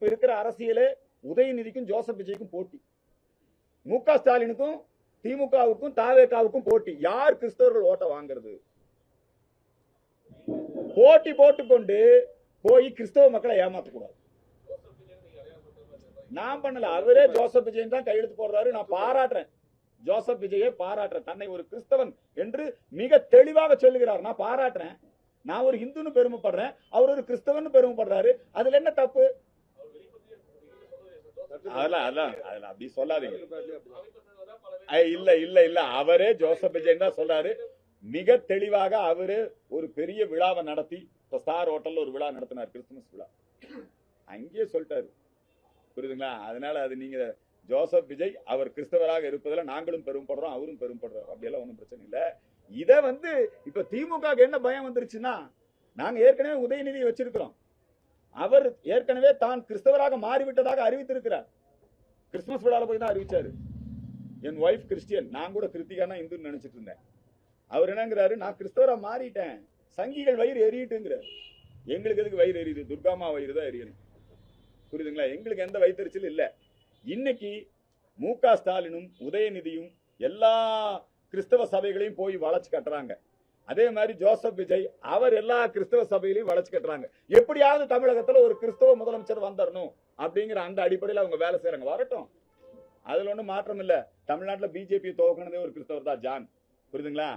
இப்ப இருக்கிற அரசியலே உதயநிதிக்கும் ஜோசப் விஜய்க்கும் போட்டி, மு.க. ஸ்டாலினுக்கும் திமுகவுக்கும் தாவேகாவுக்கும் போட்டி. யார் கிறிஸ்தவர்கள் ஓட்ட வாங்குறது? போட்டி போட்டுக்கொண்டு போய் கிறிஸ்தவ மக்களை ஏமாற்றக்கூடாது. நான் பண்ணல, அவரே ஜோசப் விஜயன் தான் கையெழுத்து போடுறாரு. நான் பாராட்டுறேன், ஜோசப் விஜயை பாராட்டுறேன். தன்னை ஒரு கிறிஸ்தவன் என்று மிக தெளிவாக சொல்லுகிறார். நான் பாராட்டுறேன். நான் ஒரு இந்துன்னு பெருமைப்படுறேன், அவர் ஒரு கிறிஸ்தவன் பெருமைப்படுறாரு. அதுல என்ன தப்பு? அதெல்லாம் அப்படி சொல்லாதீங்க. இல்ல இல்ல இல்ல, அவரே ஜோசப் விஜயன் தான் சொல்றாரு. மிக தெளிவாக அவரு ஒரு பெரிய விழாவை நடத்தி, ஸ்டார் ஹோட்டல்ல ஒரு விழா நடத்தினார், கிறிஸ்துமஸ் விழா. அங்கேயே சொல்லிட்டாரு, புரியுதுங்களா? அதனால அது நீங்க ஜோசப் விஜய் அவர் கிறிஸ்தவராக இருப்பதில் நாங்களும் பெருமைப்படுறோம், அவரும் பெருமைப்படுறாரு. அப்படியெல்லாம் ஒன்றும் பிரச்சனை இல்லை. இதை இப்ப திமுக என்ன பயம் வந்துருச்சுன்னா, நாங்க ஏற்கனவே உதயநிதியை வச்சிருக்கிறோம். அவர் ஏற்கனவே தான் கிறிஸ்தவராக மாறிவிட்டதாக அறிவித்திருக்கிறார். கிறிஸ்துமஸ் விழாவில் போய் தான் அறிவிச்சாரு, என் ஒய்ஃப் கிறிஸ்டியன், நான் கூட கிருத்திகானா இந்துன்னு நினைச்சிட்டு இருந்தேன். அவர் என்னங்கிறாரு, நான் கிறிஸ்தவரா மாறிட்டேன், சங்கிகள் வயிறு எரியிட்டுங்கிறார். எங்களுக்கு எதுக்கு வயிறு எரியுது? துர்காமா வயிறு தான் எரியணும், புரியுதுங்களா? எங்களுக்கு எந்த வயிற்றுச்சல் இல்லை. இன்னைக்கு மு.க. ஸ்டாலினும் உதயநிதியும் எல்லா கிறிஸ்தவ சபைகளையும் போய் வளைச்சு கட்டுறாங்க. அதே மாதிரி ஜோசப் விஜய் அவர் எல்லா கிறிஸ்தவ சபைகளையும் வளைச்சு கட்டுறாங்க. எப்படியாவது தமிழகத்துல ஒரு கிறிஸ்தவ முதலமைச்சர் வந்துடணும் அப்படிங்கிற அந்த அடிப்படையில் அவங்க வேலை செய்யறாங்க. வரட்டும், அதுல ஒன்றும் மாற்றம் இல்லை. தமிழ்நாட்டில் பிஜேபி துவக்கினதே ஒரு கிறிஸ்தவர் தான், ஜான், புரியுதுங்களா?